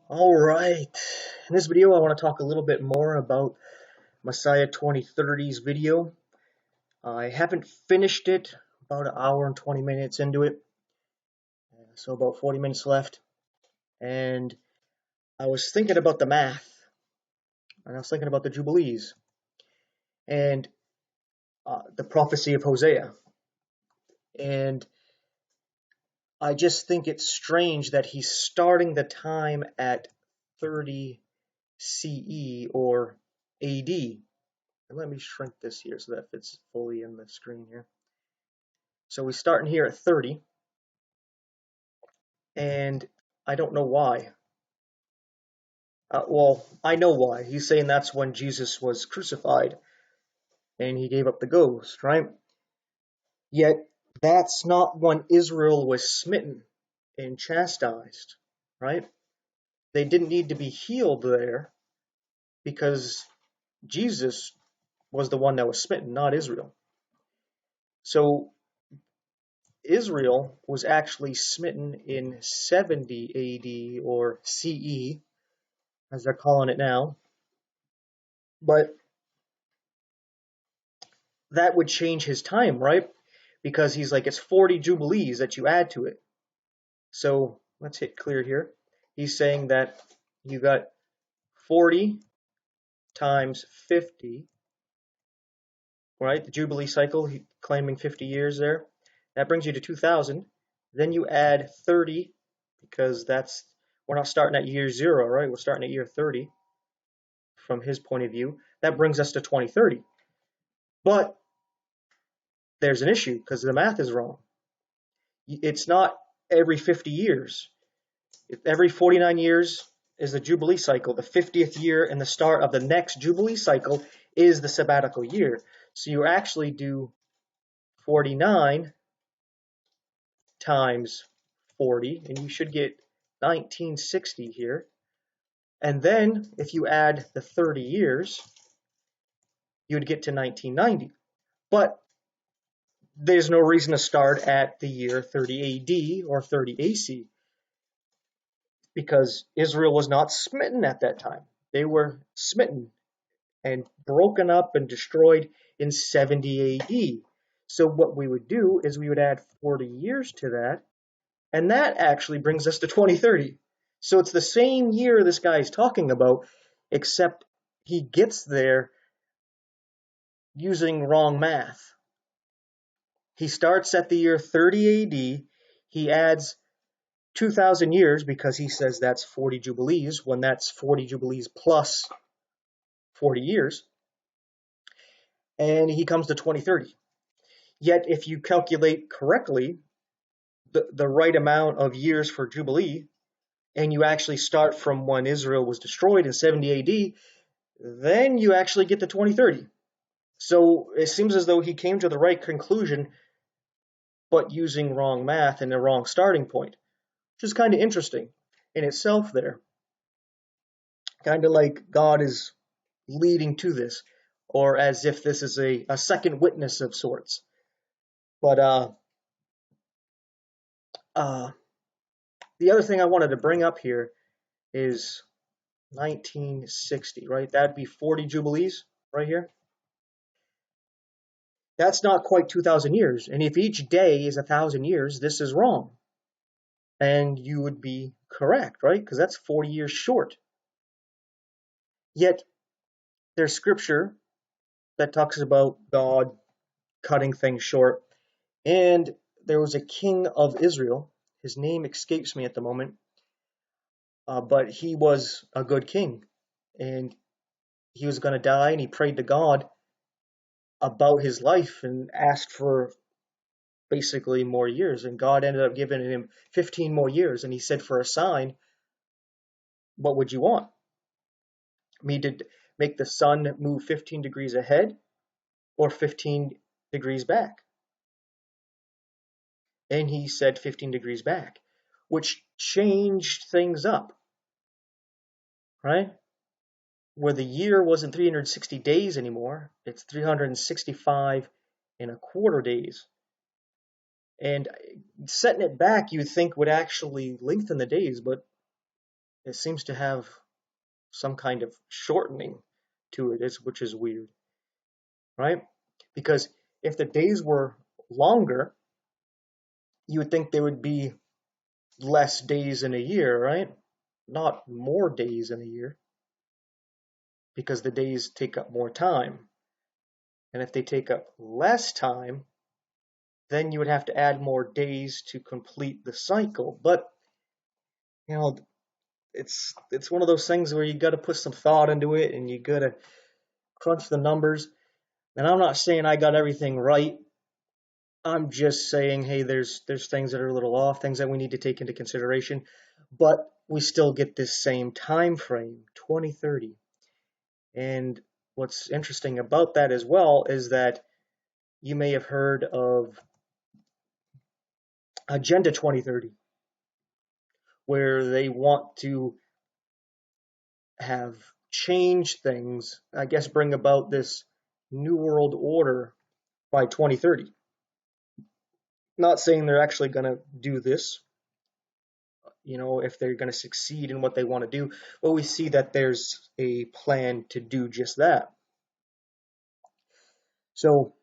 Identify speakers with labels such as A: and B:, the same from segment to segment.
A: Alright, in this video I want to talk a little bit more about Messiah 2030's video. I haven't finished it, about an hour and 20 minutes into it, so about 40 minutes left, and I was thinking about the math, and I was thinking about the jubilees, and the prophecy of Hosea, and I just think it's strange that he's starting the time at 30 CE or AD. Let me shrink this here so that fits fully in the screen here. So we're starting here at 30, and I don't know why. Well, I know why. He's saying that's when Jesus was crucified, and he gave up the ghost, right? Yet, that's not when Israel was smitten and chastised, right? They didn't need to be healed there, because Jesus was the one that was smitten, not Israel. So, Israel was actually smitten in 70 AD or CE, as they're calling it now. But that would change his time, right? Because he's like, it's 40 jubilees that you add to it. So let's hit clear here. He's saying that you got 40 times 50, right? The jubilee cycle, claiming 50 years there. That brings you to 2000. Then you add 30, because we're not starting at year 0, right? We're starting at year 30 from his point of view. That brings us to 2030. But there's an issue, because the math is wrong. It's not every 50 years. Every 49 years is the Jubilee cycle. The 50th year and the start of the next Jubilee cycle is the sabbatical year. So you actually do 49 times 40, and you should get 1960 here. And then if you add the 30 years, you would get to 1990. But there's no reason to start at the year 30 AD or 30 AC, because Israel was not smitten at that time. They were smitten and broken up and destroyed in 70 AD. So what we would do is we would add 40 years to that, and that actually brings us to 2030. So it's the same year this guy is talking about, except he gets there using wrong math. He starts at the year 30 AD, he adds 2,000 years, because he says that's 40 jubilees, when that's 40 jubilees plus 40 years, and he comes to 2030. Yet if you calculate correctly the right amount of years for jubilee, and you actually start from when Israel was destroyed in 70 AD, then you actually get to 2030. So it seems as though he came to the right conclusion, but using wrong math and the wrong starting point, which is kind of interesting in itself there. Kind of like God is leading to this, or as if this is a second witness of sorts. But the other thing I wanted to bring up here is 1960, right? That'd be 40 jubilees right here. That's not quite 2,000 years. And if each day is 1,000 years, this is wrong. And you would be correct, right? Because that's 40 years short. Yet there's scripture that talks about God cutting things short. And there was a king of Israel. His name escapes me at the moment. But he was a good king. And he was going to die, and he prayed to God about his life and asked for basically more years, and God ended up giving him 15 more years, and he said, for a sign, what would you want? Me to make the sun move 15 degrees ahead or 15 degrees back? And he said 15 degrees back, which changed things up, right? Where the year wasn't 360 days anymore, it's 365 and a quarter days. And setting it back, you'd think would actually lengthen the days, but it seems to have some kind of shortening to it, which is weird, right? Because if the days were longer, you would think there would be less days in a year, right? Not more days in a year, because the days take up more time. And if they take up less time, then you would have to add more days to complete the cycle. But, you know, it's one of those things where you got to put some thought into it and you got to crunch the numbers. And I'm not saying I got everything right. I'm just saying, hey, there's things that are a little off, things that we need to take into consideration, but we still get this same time frame, 2030. And what's interesting about that as well is that you may have heard of Agenda 2030, where they want to have changed things, I guess bring about this new world order by 2030. Not saying they're actually going to do this, if they're going to succeed in what they want to do, but we see that there's a plan to do just that. So,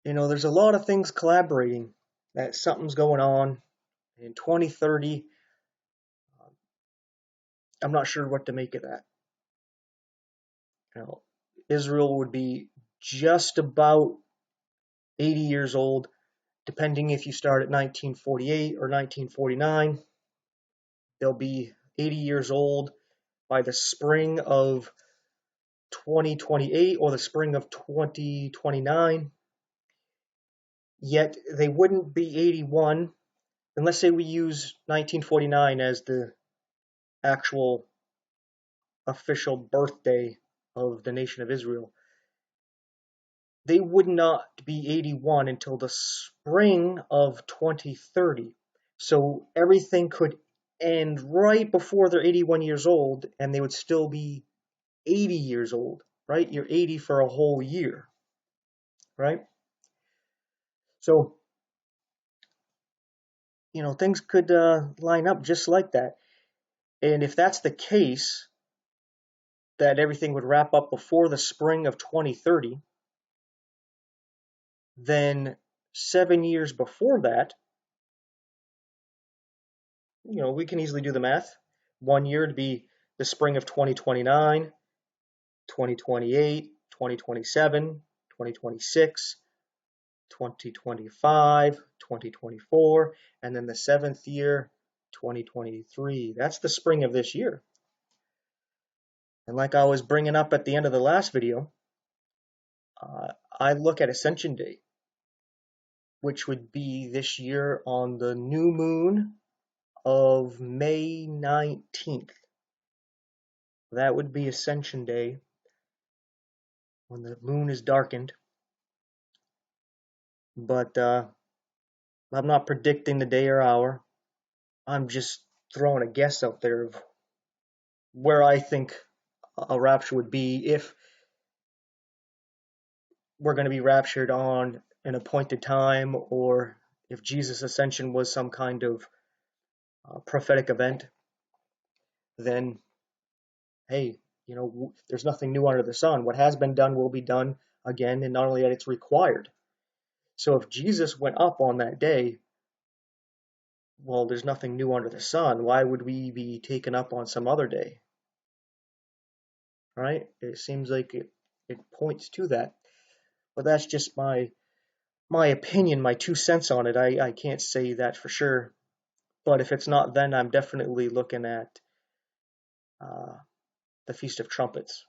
A: there's a lot of things collaborating, that something's going on in 2030. I'm not sure what to make of that. Israel would be just about 80 years old, depending if you start at 1948 or 1949. They'll be 80 years old by the spring of 2028 or the spring of 2029. Yet they wouldn't be 81, and let's say we use 1949 as the actual official birthday of the nation of Israel. They would not be 81 until the spring of 2030. So everything could end right before they're 81 years old, and they would still be 80 years old, right? You're 80 for a whole year, right? So, things could line up just like that. And if that's the case, that everything would wrap up before the spring of 2030, then 7 years before that, we can easily do the math. 1 year to be the spring of 2029, 2028, 2027, 2026, 2025, 2024, and then the 7th year, 2023. That's the spring of this year. And like I was bringing up at the end of the last video, I look at Ascension Day, which would be this year on the new moon of May 19th. That would be Ascension Day, when the moon is darkened. But I'm not predicting the day or hour. I'm just throwing a guess out there of where I think a rapture would be, if we're going to be raptured on an appointed time, or if Jesus' ascension was some kind of prophetic event. Then, hey, there's nothing new under the sun. What has been done will be done again, and not only that, it's required. So if Jesus went up on that day, well, there's nothing new under the sun. Why would we be taken up on some other day? Right? It seems like it points to that. But that's just my opinion, my 2 cents on it. I can't say that for sure. But if it's not then, I'm definitely looking at the Feast of Trumpets.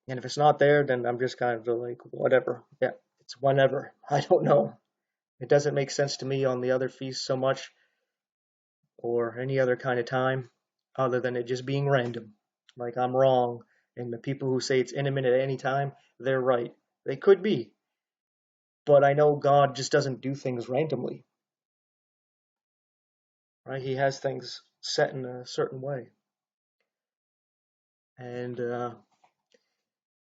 A: And if it's not there, then I'm just kind of like, whatever. Yeah, it's whenever. I don't know. It doesn't make sense to me on the other feasts so much, or any other kind of time, other than it just being random. Like I'm wrong, and the people who say it's imminent at any time, they're right. They could be. But I know God just doesn't do things randomly. Right? He has things set in a certain way. And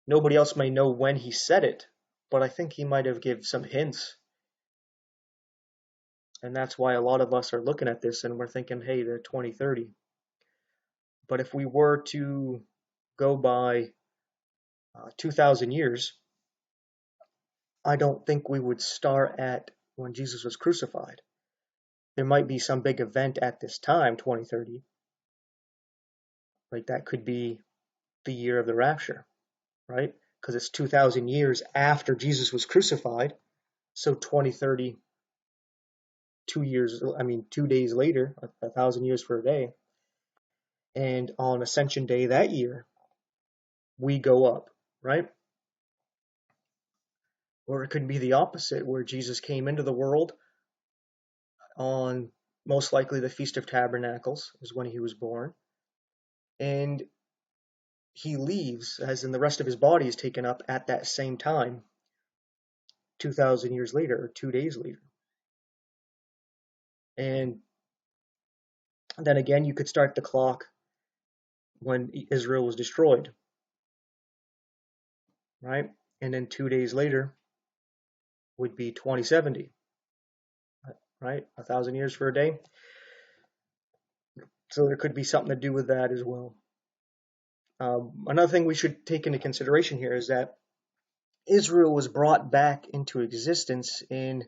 A: nobody else may know when he said it, but I think he might have given some hints. And that's why a lot of us are looking at this and we're thinking, hey, they're 2030. But if we were to go by 2,000 years, I don't think we would start at when Jesus was crucified. There might be some big event at this time, 2030. Like that could be the year of the rapture, right? Because it's 2,000 years after Jesus was crucified. So 2030, 2 days later, 1,000 years for a day. And on Ascension Day that year, we go up, right? Or it could be the opposite, where Jesus came into the world on most likely the Feast of Tabernacles is when he was born. And he leaves, as in the rest of his body is taken up at that same time, 2,000 years later, or 2 days later. And then again, you could start the clock when Israel was destroyed, right? And then 2 days later would be 2070, right? 1,000 years for a day. So there could be something to do with that as well. Another thing we should take into consideration here is that Israel was brought back into existence in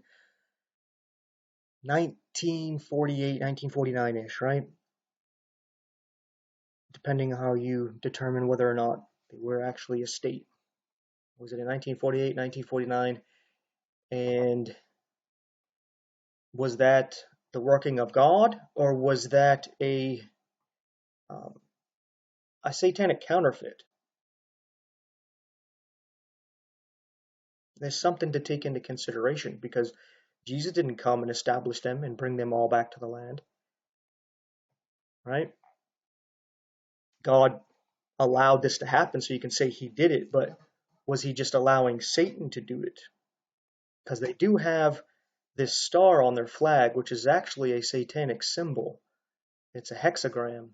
A: 1948, 1949-ish, right? Depending on how you determine whether or not they were actually a state. Was it in 1948, 1949? And was that the working of God, or was that a satanic counterfeit? There's something to take into consideration, because Jesus didn't come and establish them and bring them all back to the land, right? God allowed this to happen so you can say he did it, but was he just allowing Satan to do it? Because they do have this star on their flag, which is actually a satanic symbol. It's a hexagram,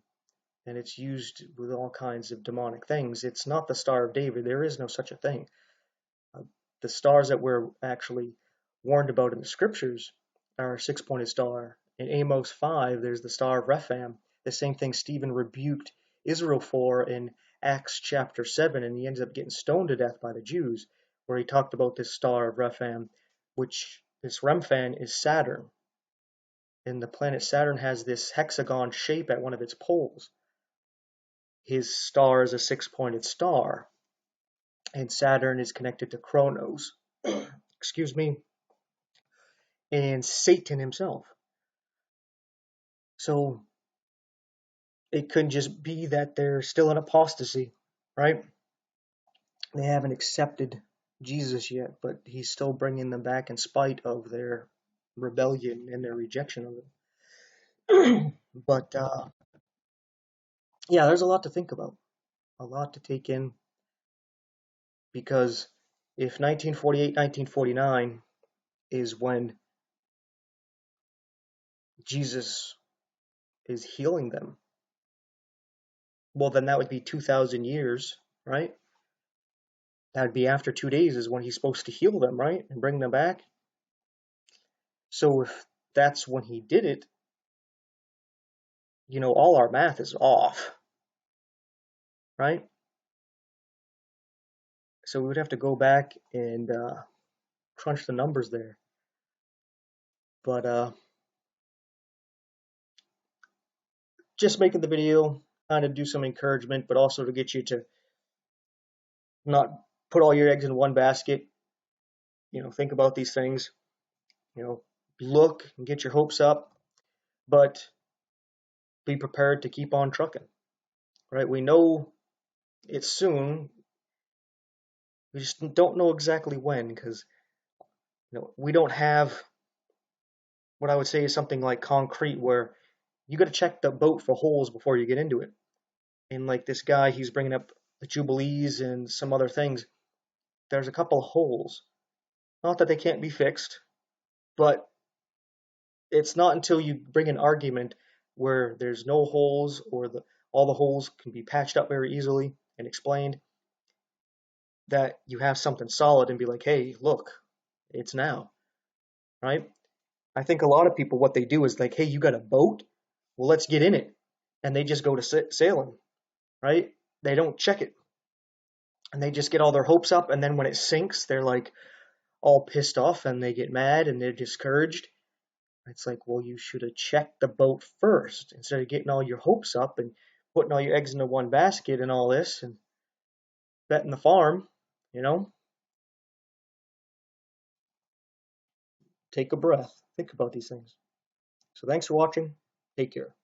A: and it's used with all kinds of demonic things. It's not the Star of David. There is no such a thing. The stars that we're actually warned about in the scriptures are a six-pointed star. In Amos 5, there's the Star of Rephaim, the same thing Stephen rebuked Israel for in Acts chapter 7, and he ends up getting stoned to death by the Jews, where he talked about this Star of Rephaim, which this Remphan is Saturn. And the planet Saturn has this hexagon shape at one of its poles. His star is a six-pointed star, and Saturn is connected to Kronos, excuse me, and Satan himself. So it could just be that they're still in apostasy, right? They haven't accepted Jesus yet, but he's still bringing them back in spite of their rebellion and their rejection of him. But yeah, there's a lot to think about, a lot to take in, because if 1948, 1949 is when Jesus is healing them, well, then that would be 2,000 years, right? That would be after 2 days is when he's supposed to heal them, right? And bring them back. So if that's when he did it, all our math is off, right? So we would have to go back and crunch the numbers there. But just making the video, kind of do some encouragement, but also to get you to not put all your eggs in one basket. Think about these things. Look and get your hopes up, but be prepared to keep on trucking, right? We know it's soon. We just don't know exactly when, because we don't have what I would say is something like concrete, where you got to check the boat for holes before you get into it. And like this guy, he's bringing up the jubilees and some other things. There's a couple of holes. Not that they can't be fixed, but it's not until you bring an argument where there's no holes, or all the holes can be patched up very easily and explained, that you have something solid and be like, hey, look, it's now, right? I think a lot of people, what they do is like, hey, you got a boat? Well, let's get in it. And they just go to sailing, right? They don't check it. And they just get all their hopes up. And then when it sinks, they're like all pissed off and they get mad and they're discouraged. It's like, well, you should have checked the boat first instead of getting all your hopes up and putting all your eggs into one basket and all this and betting the farm, you know? Take a breath. Think about these things. So thanks for watching. Take care.